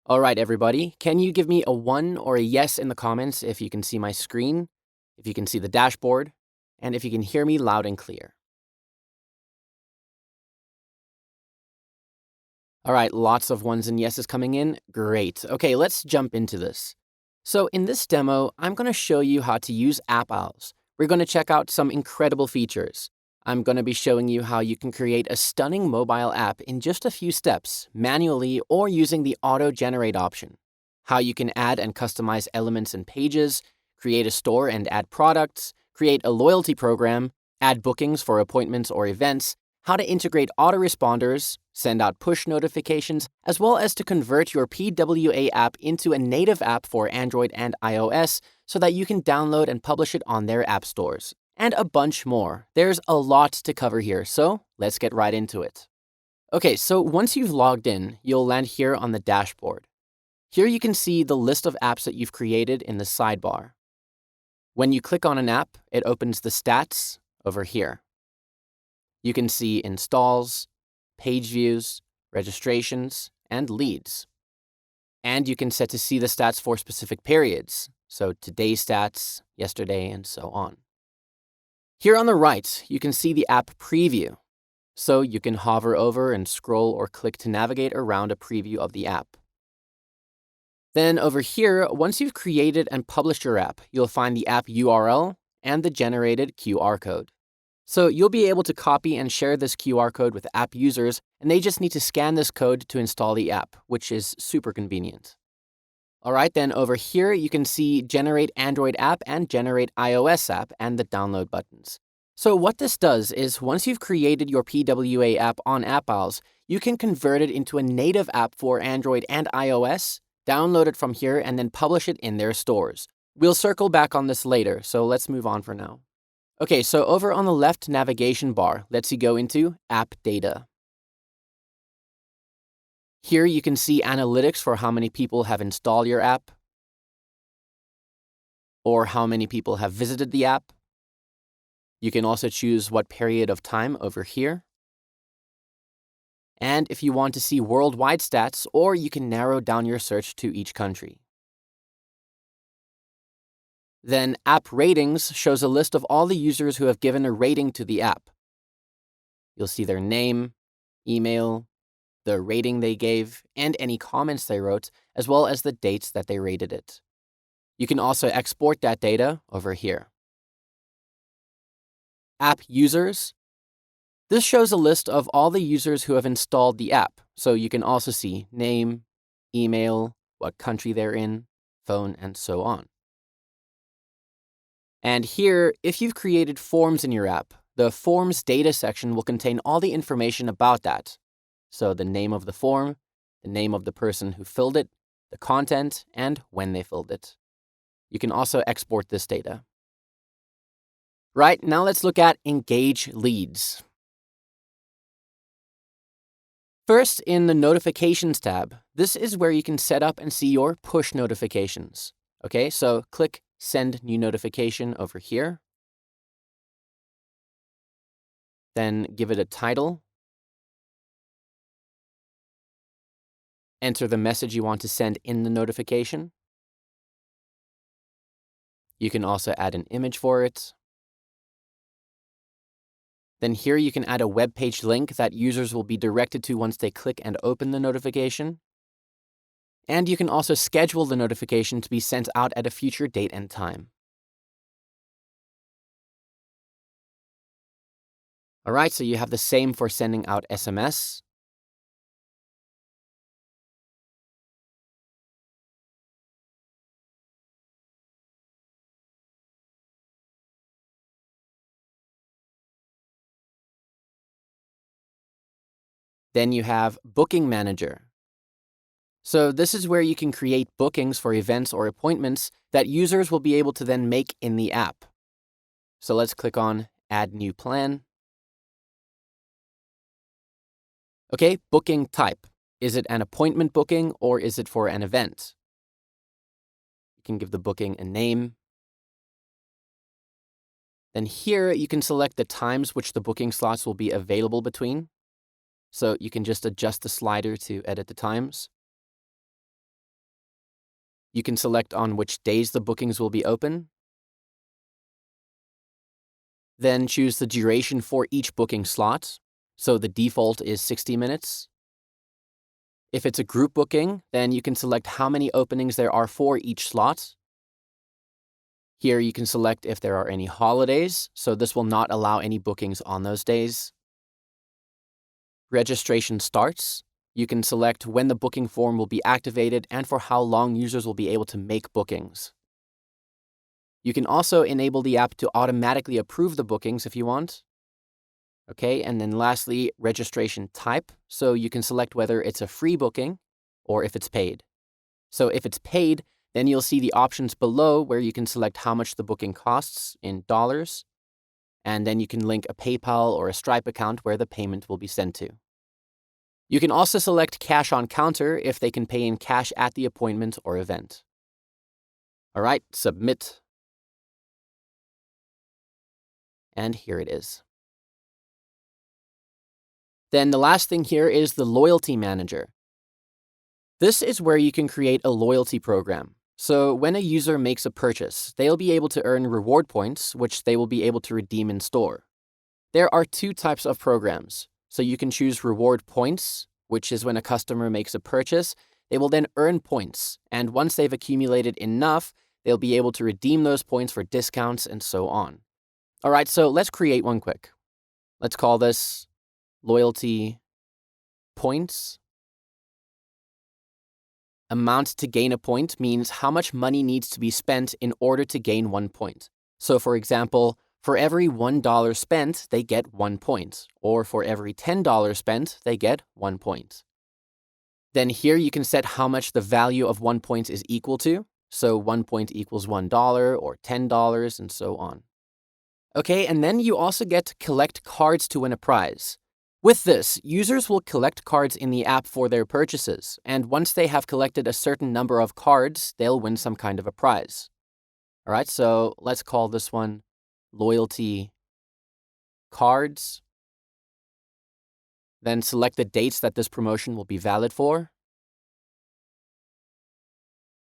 All right, everybody, can you give me a 1 or a yes in the comments if you can see my screen, if you can see the dashboard, and if you can hear me loud and clear? All right, lots of ones and yeses coming in. Great. Okay, let's jump into this. So in this demo, I'm going to show you how to use AppOwls. We're going to check out some incredible features. I'm going to be showing you how you can create a stunning mobile app in just a few steps, manually or using the auto-generate option. How you can add and customize elements and pages, create a store and add products, create a loyalty program, add bookings for appointments or events, how to integrate autoresponders, send out push notifications, as well as to convert your PWA app into a native app for Android and iOS so that you can download and publish it on their app stores. And a bunch more. There's a lot to cover here, so let's get right into it. Okay, so once you've logged in, you'll land here on the dashboard. Here you can see the list of apps that you've created in the sidebar. When you click on an app, it opens the stats over here. You can see installs, page views, registrations, and leads. And you can set to see the stats for specific periods, so today's stats, yesterday, and so on. Here on the right, you can see the app preview. So you can hover over and scroll or click to navigate around a preview of the app. Then over here, once you've created and published your app, you'll find the app URL and the generated QR code. So you'll be able to copy and share this QR code with app users, and they just need to scan this code to install the app, which is super convenient. All right, then over here, you can see Generate Android app and Generate iOS app and the download buttons. So what this does is once you've created your PWA app on AppOwls, you can convert it into a native app for Android and iOS, download it from here, and then publish it in their stores. We'll circle back on this later, so let's move on for now. Okay, so over on the left navigation bar, let's you go into App Data. Here you can see analytics for how many people have installed your app, or how many people have visited the app. You can also choose what period of time over here. And if you want to see worldwide stats, or you can narrow down your search to each country. Then App Ratings shows a list of all the users who have given a rating to the app. You'll see their name, email, the rating they gave, and any comments they wrote, as well as the dates that they rated it. You can also export that data over here. App Users. This shows a list of all the users who have installed the app, so you can also see name, email, what country they're in, phone, and so on. And here, if you've created forms in your app, the Forms data section will contain all the information about that. So the name of the form, the name of the person who filled it, the content, and when they filled it. You can also export this data. Right, now let's look at Engage Leads. First, in the Notifications tab, this is where you can set up and see your push notifications. Okay, so click Send New Notification over here. Then give it a title. Enter the message you want to send in the notification. You can also add an image for it. Then here you can add a web page link that users will be directed to once they click and open the notification. And you can also schedule the notification to be sent out at a future date and time. All right, so you have the same for sending out SMS. Then you have Booking Manager. So this is where you can create bookings for events or appointments that users will be able to then make in the app. So let's click on Add New Plan. Okay, booking type. Is it an appointment booking or is it for an event? You can give the booking a name. Then here you can select the times which the booking slots will be available between. So you can just adjust the slider to edit the times. You can select on which days the bookings will be open. Then choose the duration for each booking slot. So the default is 60 minutes. If it's a group booking, then you can select how many openings there are for each slot. Here you can select if there are any holidays, so this will not allow any bookings on those days. Registration starts. You can select when the booking form will be activated and for how long users will be able to make bookings. You can also enable the app to automatically approve the bookings if you want. Okay, and then lastly, registration type. So you can select whether it's a free booking or if it's paid. So if it's paid, then you'll see the options below where you can select how much the booking costs in dollars. And then you can link a PayPal or a Stripe account where the payment will be sent to. You can also select cash on counter if they can pay in cash at the appointment or event. All right, submit. And here it is. Then the last thing here is the Loyalty Manager. This is where you can create a loyalty program. So when a user makes a purchase, they'll be able to earn reward points, which they will be able to redeem in store. There are two types of programs. So you can choose reward points, which is when a customer makes a purchase, they will then earn points. And once they've accumulated enough, they'll be able to redeem those points for discounts and so on. All right, so let's create one quick. Let's call this Loyalty Points. Amount to gain a point means how much money needs to be spent in order to gain 1 point. So for example, for every $1 spent, they get 1 point. Or for every $10 spent, they get 1 point. Then here you can set how much the value of 1 point is equal to. So 1 point equals $1 or $10 and so on. Okay, and then you also get to collect cards to win a prize. With this, users will collect cards in the app for their purchases, and once they have collected a certain number of cards, they'll win some kind of a prize. All right, so let's call this one Loyalty Cards. Then select the dates that this promotion will be valid for.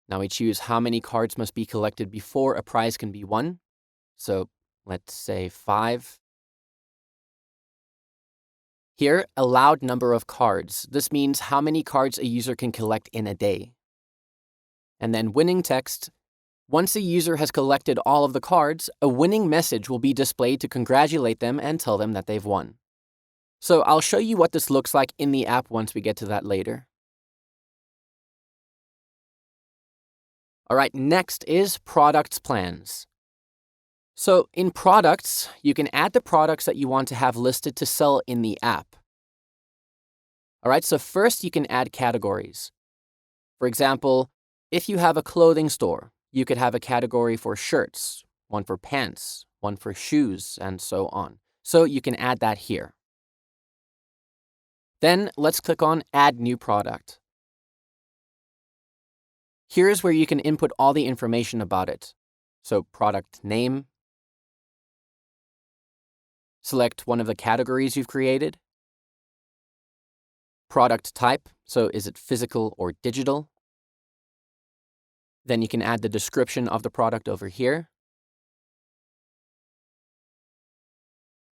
Now we choose how many cards must be collected before a prize can be won. So let's say 5. Here, allowed number of cards. This means how many cards a user can collect in a day. And then winning text. Once a user has collected all of the cards, a winning message will be displayed to congratulate them and tell them that they've won. So I'll show you what this looks like in the app once we get to that later. All right, next is Products Plans. So in Products, you can add the products that you want to have listed to sell in the app. All right, so first you can add categories. For example, if you have a clothing store, you could have a category for shirts, one for pants, one for shoes, and so on. So you can add that here. Then let's click on Add New Product. Here's where you can input all the information about it. So product name. Select one of the categories you've created. Product type, so is it physical or digital? Then you can add the description of the product over here.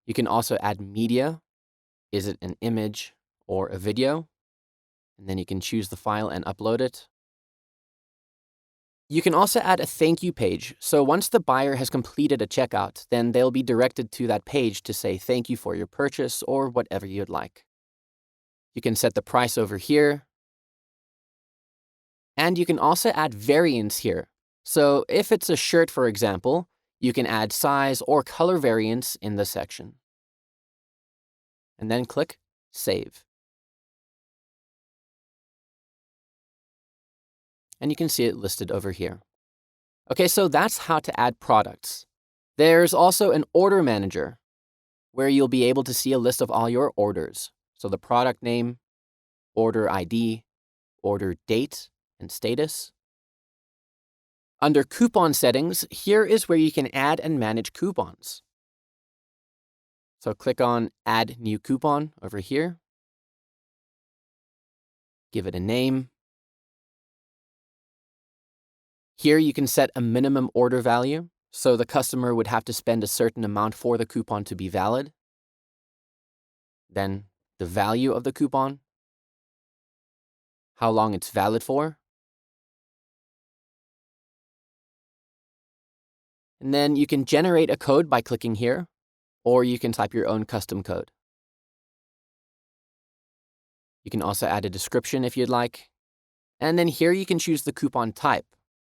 You can also add media. Is it an image or a video? And then you can choose the file and upload it. You can also add a thank you page. So once the buyer has completed a checkout, then they'll be directed to that page to say thank you for your purchase or whatever you'd like. You can set the price over here. And you can also add variants here. So if it's a shirt, for example, you can add size or color variants in this section. And then click Save. And you can see it listed over here. Okay, so that's how to add products. There's also an order manager where you'll be able to see a list of all your orders. So the product name, order ID, order date, and status. Under coupon settings, here is where you can add and manage coupons. So click on Add New Coupon over here. Give it a name. Here you can set a minimum order value, so the customer would have to spend a certain amount for the coupon to be valid. Then the value of the coupon, how long it's valid for. And then you can generate a code by clicking here, or you can type your own custom code. You can also add a description if you'd like. And then here you can choose the coupon type.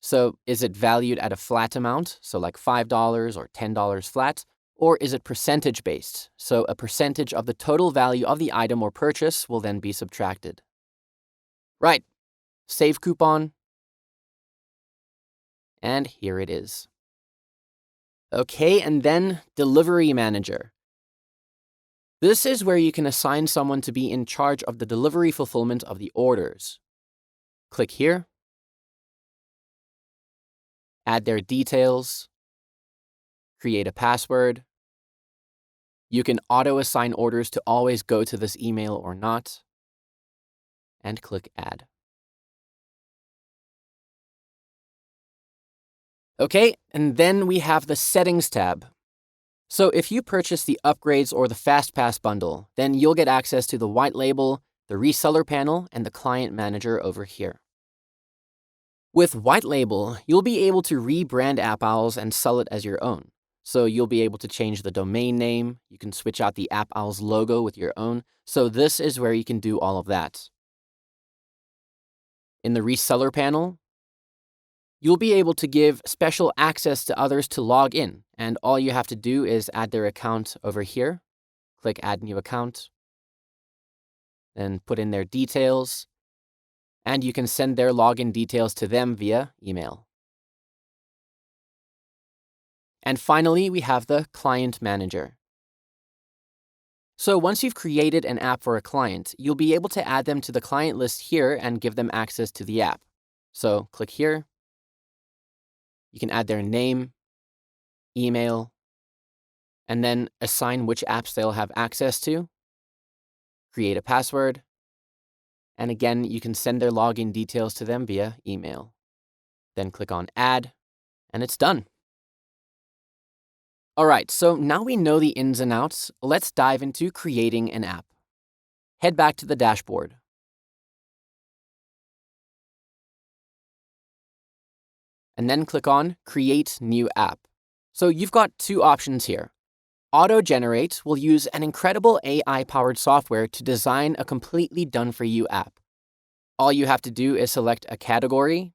So is it valued at a flat amount, so like $5 or $10 flat, or is it percentage based? So a percentage of the total value of the item or purchase will then be subtracted. Right, save coupon, and here it is. Okay, and then Delivery Manager. This is where you can assign someone to be in charge of the delivery fulfillment of the orders. Click here, add their details, create a password. You can auto-assign orders to always go to this email or not, and click Add. Okay, and then we have the Settings tab. So if you purchase the upgrades or the FastPass bundle, then you'll get access to the white label, the reseller panel, and the client manager over here. With white label, you'll be able to rebrand AppOwls and sell it as your own. So you'll be able to change the domain name, you can switch out the AppOwls logo with your own. So this is where you can do all of that. In the reseller panel, you'll be able to give special access to others to log in, and all you have to do is add their account over here. Click Add New Account, then put in their details, and you can send their login details to them via email. And finally, we have the Client Manager. So once you've created an app for a client, you'll be able to add them to the client list here and give them access to the app. So click here. You can add their name, email, and then assign which apps they'll have access to, create a password, and again, you can send their login details to them via email. Then click on Add, and it's done. All right, so now we know the ins and outs, let's dive into creating an app. Head back to the dashboard. And then click on Create New App. So you've got two options here. Auto-Generate will use an incredible AI-powered software to design a completely done-for-you app. All you have to do is select a category,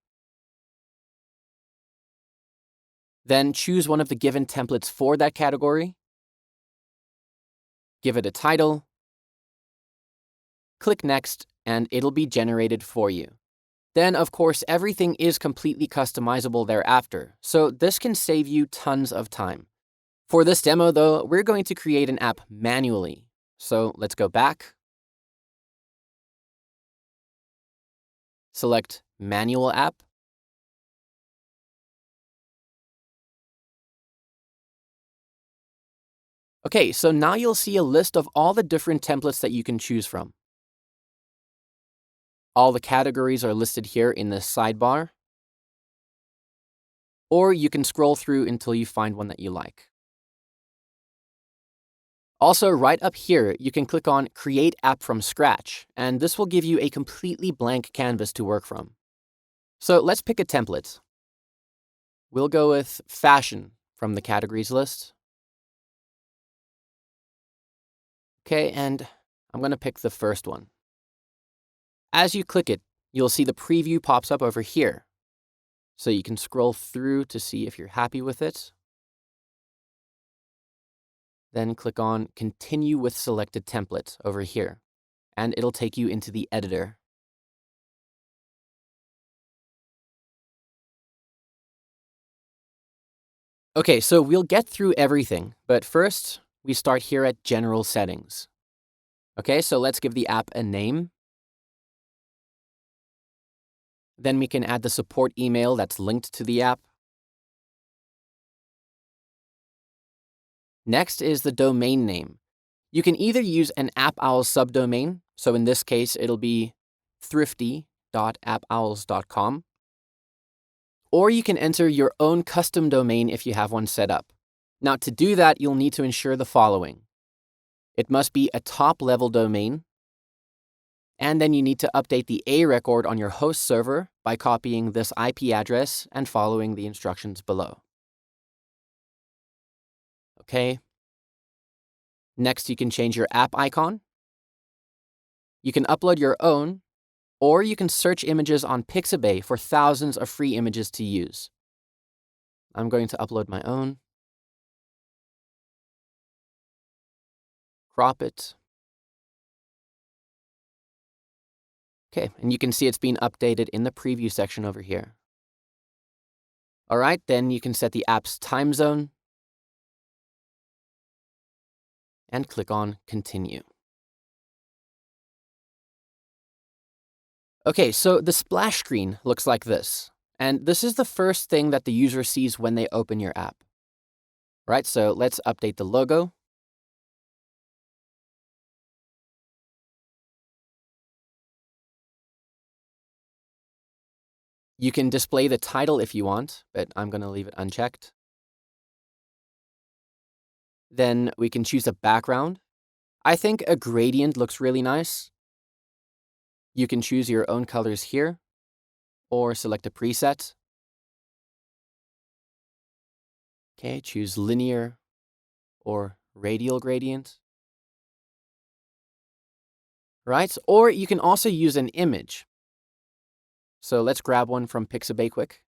then choose one of the given templates for that category, give it a title, click Next, and it'll be generated for you. Then, of course, everything is completely customizable thereafter, so this can save you tons of time. For this demo, though, we're going to create an app manually. So let's go back, select Manual App, okay, so now you'll see a list of all the different templates that you can choose from. All the categories are listed here in the sidebar, or you can scroll through until you find one that you like. Also, right up here, you can click on Create App from Scratch, and this will give you a completely blank canvas to work from. So let's pick a template. We'll go with Fashion from the categories list. Okay, and I'm going to pick the first one. As you click it, you'll see the preview pops up over here. So you can scroll through to see if you're happy with it. Then click on Continue with Selected Template over here, and it'll take you into the editor. Okay, so we'll get through everything, but first, we start here at General Settings. Okay, so let's give the app a name. Then we can add the support email that's linked to the app. Next is the domain name. You can either use an AppOwls subdomain, so in this case, it'll be thrifty.appowls.com, Or you can enter your own custom domain if you have one set up. Now, to do that, you'll need to ensure the following. It must be a top-level domain, and then you need to update the A record on your host server by copying this IP address and following the instructions below. Okay. Next, you can change your app icon. You can upload your own, or you can search images on Pixabay for thousands of free images to use. I'm going to upload my own. Crop it. Okay, and you can see it's been updated in the preview section over here. All right, then you can set the app's time zone and click on Continue. Okay, so the splash screen looks like this, and this is the first thing that the user sees when they open your app. Right, so let's update the logo. You can display the title if you want, but I'm going to leave it unchecked. Then we can choose a background. I think a gradient looks really nice. You can choose your own colors here, or select a preset. Okay, choose linear or radial gradient. Right, or you can also use an image. So let's grab one from Pixabay quick.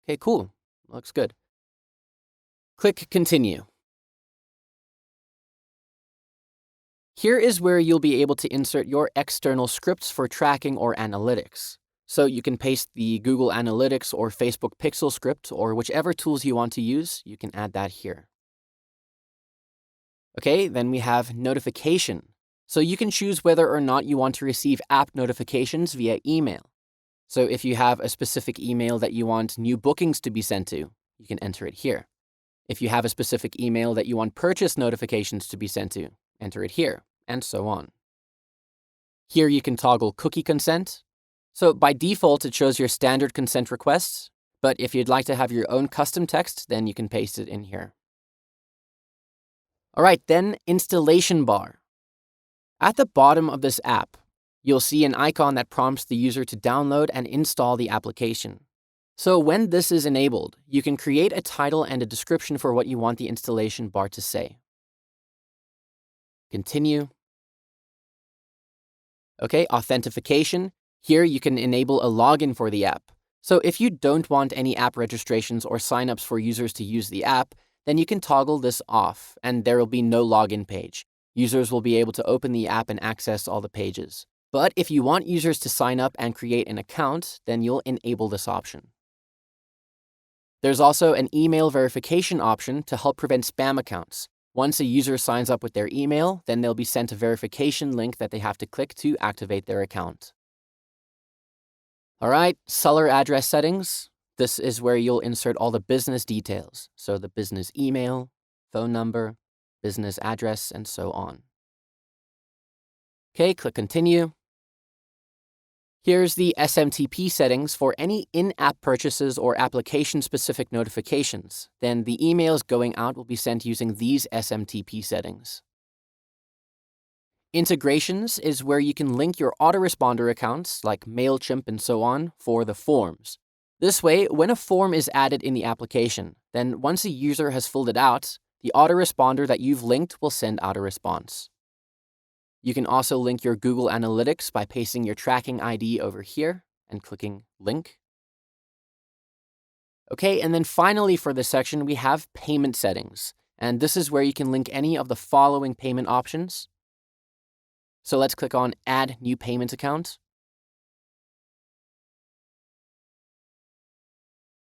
Okay, cool. Looks good. Click Continue. Here is where you'll be able to insert your external scripts for tracking or analytics. So you can paste the Google Analytics or Facebook Pixel script, or whichever tools you want to use, you can add that here. Okay, then we have notification. So you can choose whether or not you want to receive app notifications via email. So if you have a specific email that you want new bookings to be sent to, you can enter it here. If you have a specific email that you want purchase notifications to be sent to, enter it here, and so on. Here you can toggle cookie consent. So by default, it shows your standard consent requests, but if you'd like to have your own custom text, then you can paste it in here. All right, then installation bar. At the bottom of this app, you'll see an icon that prompts the user to download and install the application. So when this is enabled, you can create a title and a description for what you want the installation bar to say. Continue. Okay, authentication. Here you can enable a login for the app. So if you don't want any app registrations or signups for users to use the app, then you can toggle this off and there will be no login page. Users will be able to open the app and access all the pages. But if you want users to sign up and create an account, then you'll enable this option. There's also an email verification option to help prevent spam accounts. Once a user signs up with their email, then they'll be sent a verification link that they have to click to activate their account. All right, seller address settings. This is where you'll insert all the business details. So the business email, phone number, business address, and so on. Okay, click Continue. Here's the SMTP settings for any in-app purchases or application-specific notifications. Then the emails going out will be sent using these SMTP settings. Integrations is where you can link your autoresponder accounts, like MailChimp and so on, for the forms. This way, when a form is added in the application, then once a user has filled it out, the autoresponder that you've linked will send out a response. You can also link your Google Analytics by pasting your tracking ID over here and clicking Link. Okay, and then finally for this section, we have payment settings. And this is where you can link any of the following payment options. So let's click on Add New Payment Account.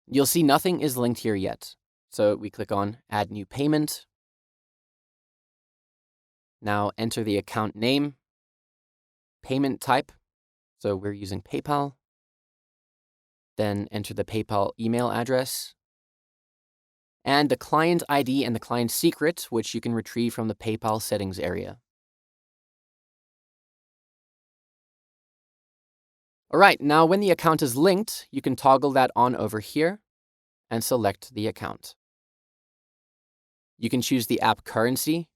You'll see nothing is linked here yet. So we click on Add New Payment. Now enter the account name, payment type, so we're using PayPal. Then enter the PayPal email address. and the client ID and the client secret, which you can retrieve from the PayPal settings area. All right, now when the account is linked, you can toggle that on over here and select the account. You can choose the app currency.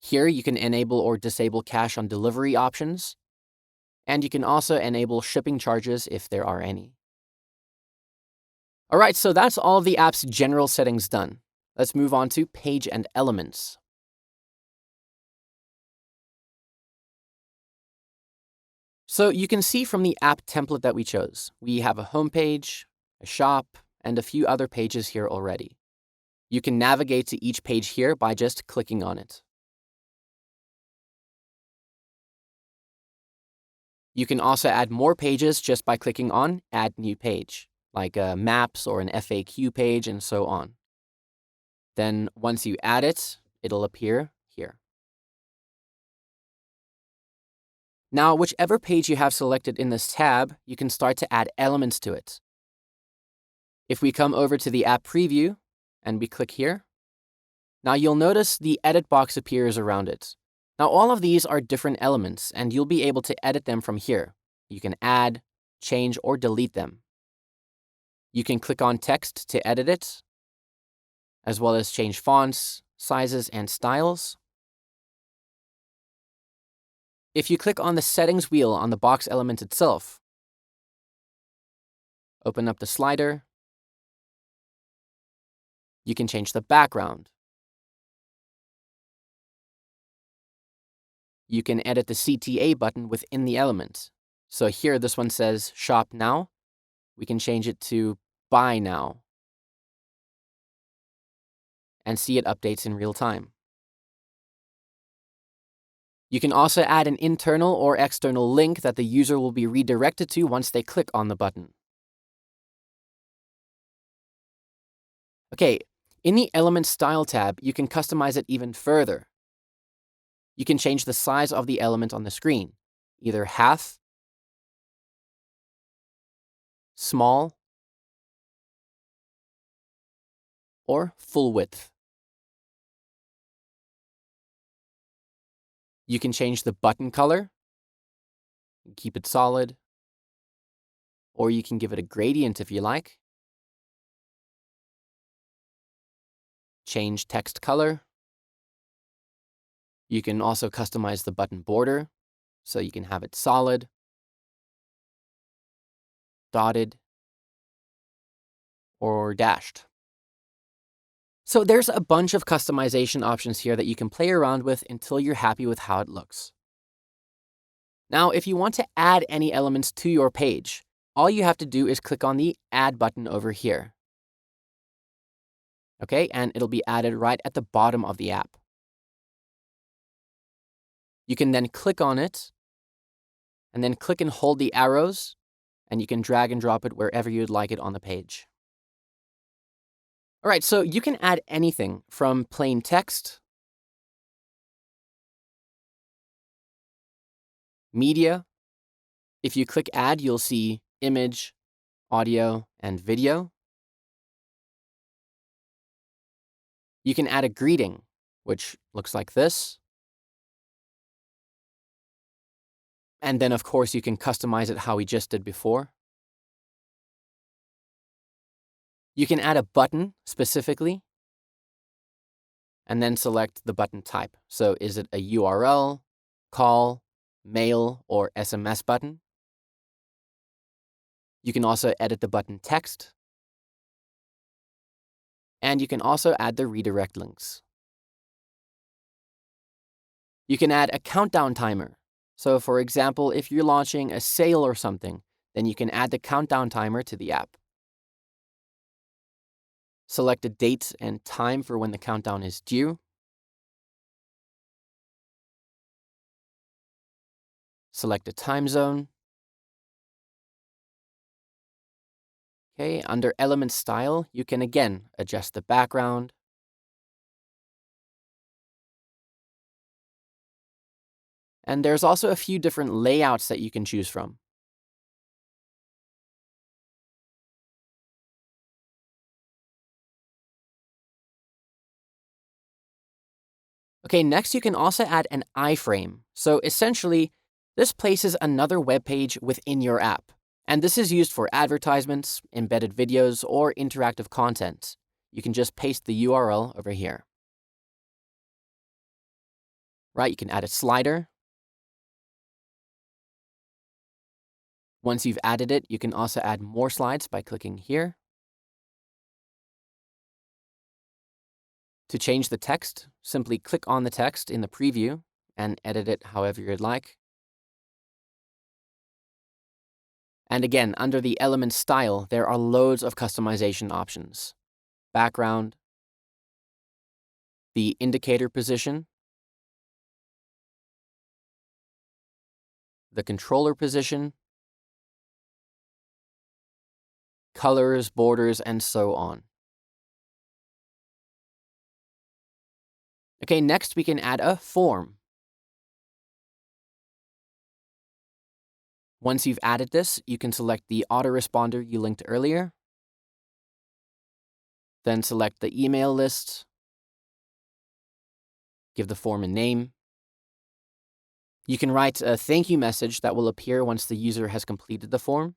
Here you can enable or disable cash on delivery options, and you can also enable shipping charges if there are any. All right, so that's all of the app's general settings done. Let's move on to page and elements. So you can see from the app template that we chose, we have a home page, a shop, and a few other pages here already. You can navigate to each page here by just clicking on it. You can also add more pages just by clicking on Add New Page, like maps or an FAQ page and so on. Then once you add it, it'll appear here. Now, whichever page you have selected in this tab, you can start to add elements to it. If we come over to the app preview and we click here, now you'll notice the edit box appears around it. Now all of these are different elements and you'll be able to edit them from here. You can add, change, or delete them. You can click on text to edit it, as well as change fonts, sizes, and styles. If you click on the settings wheel on the box element itself, open up the slider, you can change the background. You can edit the CTA button within the element. So here, this one says Shop Now. We can change it to Buy Now and see it updates in real time. You can also add an internal or external link that the user will be redirected to once they click on the button. Okay, in the Element Style tab, you can customize it even further. You can change the size of the element on the screen, either half, small, or full width. You can change the button color, keep it solid, or you can give it a gradient if you like. Change text color. You can also customize the button border, so you can have it solid, dotted, or dashed. So there's a bunch of customization options here that you can play around with until you're happy with how it looks. Now, if you want to add any elements to your page, all you have to do is click on the Add button over here. Okay, and it'll be added right at the bottom of the app. You can then click on it, and then click and hold the arrows, and you can drag and drop it wherever you'd like it on the page. All right, so you can add anything from plain text, media. If you click Add, you'll see image, audio, and video. You can add a greeting, which looks like this. And then, of course, you can customize it how we just did before. You can add a button specifically, and then select the button type. So is it a URL, call, mail, or SMS button? You can also edit the button text. And you can also add the redirect links. You can add a countdown timer. So for example, if you're launching a sale or something, then you can add the countdown timer to the app. Select a date and time for when the countdown is due. Select a time zone. Okay, under Element Style, you can again adjust the background. And there's also a few different layouts that you can choose from. Okay, next you can also add an iframe. So essentially, this places another web page within your app. And this is used for advertisements, embedded videos, or interactive content. You can just paste the URL over here. Right, you can add a slider. Once you've added it, you can also add more slides by clicking here. To change the text, simply click on the text in the preview and edit it however you'd like. And again, under the element style, there are loads of customization options. Background, the indicator position, the controller position, colors, borders, and so on. Okay, next we can add a form. Once you've added this, you can select the autoresponder you linked earlier, then select the email list, give the form a name. You can write a thank you message that will appear once the user has completed the form.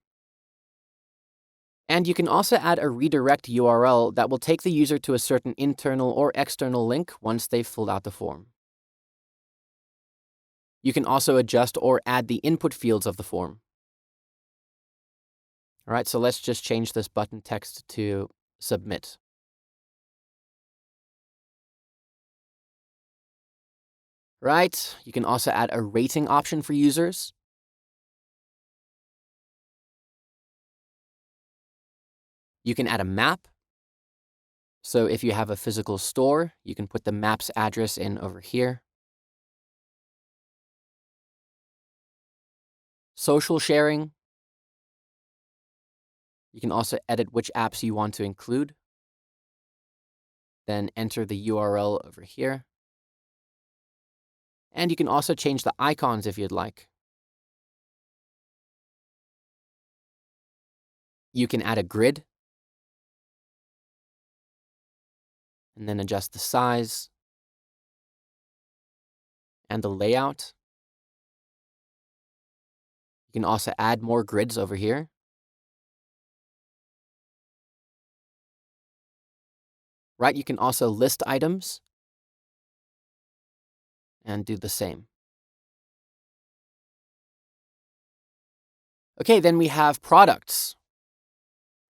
And you can also add a redirect URL that will take the user to a certain internal or external link once they've filled out the form. You can also adjust or add the input fields of the form. All right, so let's just change this button text to submit. Right, you can also add a rating option for users. You can add a map. So if you have a physical store, you can put the map's address in over here. Social sharing. You can also edit which apps you want to include. Then enter the URL over here. And you can also change the icons if you'd like. You can add a grid. And then adjust the size and the layout. You can also add more grids over here. Right, you can also list items and do the same. Okay, then we have products.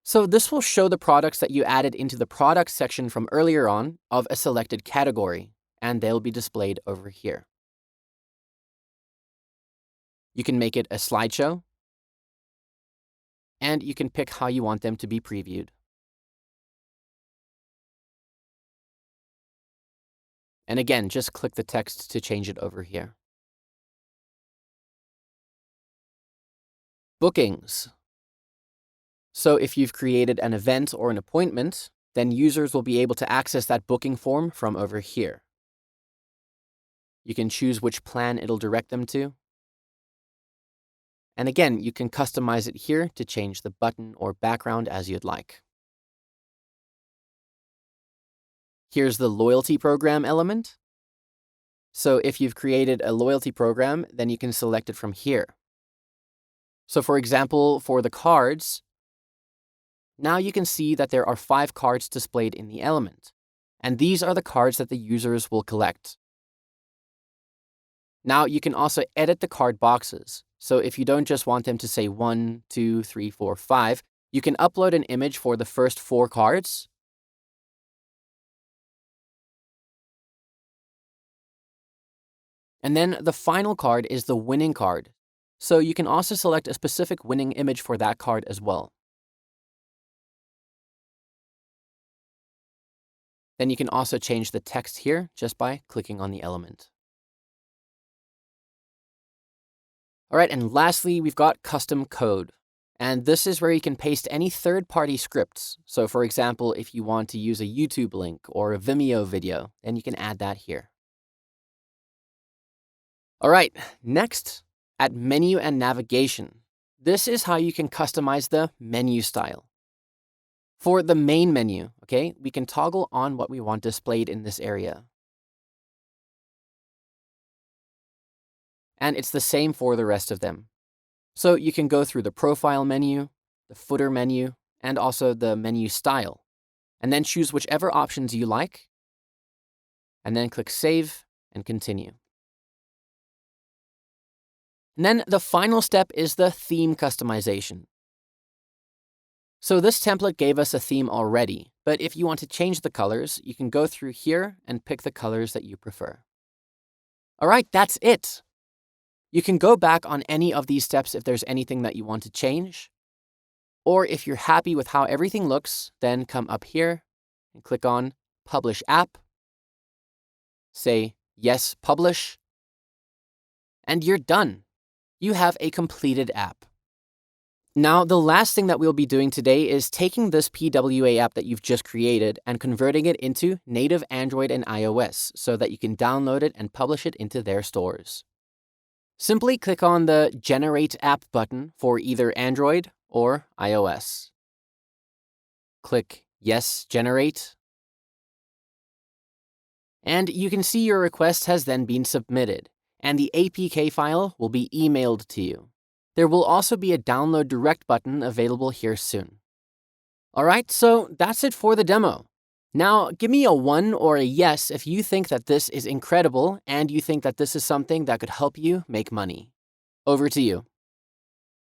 So this will show the products that you added into the products section from earlier on of a selected category, and they'll be displayed over here. You can make it a slideshow, and you can pick how you want them to be previewed. And again, just click the text to change it over here. Bookings. So if you've created an event or an appointment, then users will be able to access that booking form from over here. You can choose which plan it'll direct them to. And again, you can customize it here to change the button or background as you'd like. Here's the loyalty program element. So if you've created a loyalty program, then you can select it from here. So for example, for the cards, now you can see that there are 5 cards displayed in the element. And these are the cards that the users will collect. Now you can also edit the card boxes. So if you don't just want them to say 1, 2, 3, 4, 5, you can upload an image for the first 4 cards. And then the final card is the winning card. So you can also select a specific winning image for that card as well. Then you can also change the text here just by clicking on the element. All right, and lastly, we've got custom code. And this is where you can paste any third-party scripts. So for example, if you want to use a YouTube link or a Vimeo video, then you can add that here. All right, next, at menu and navigation. This is how you can customize the menu style. For the main menu, okay, we can toggle on what we want displayed in this area. and it's the same for the rest of them. So you can go through the profile menu, the footer menu, and also the menu style, and then choose whichever options you like, and then click Save and Continue. And then the final step is the theme customization. So this template gave us a theme already, but if you want to change the colors, you can go through here and pick the colors that you prefer. All right, that's it. You can go back on any of these steps if there's anything that you want to change. Or if you're happy with how everything looks, then come up here and click on Publish App. Say Yes, Publish. And you're done. You have a completed app. Now, the last thing that we'll be doing today is taking this PWA app that you've just created and converting it into native Android and iOS so that you can download it and publish it into their stores. Simply click on the Generate App button for either Android or iOS. Click Yes, Generate. And you can see your request has then been submitted, and the APK file will be emailed to you. There will also be a Download Direct button available here soon. All right, so that's it for the demo. Now, give me a 1 or a yes if you think that this is incredible and you think that this is something that could help you make money. Over to you.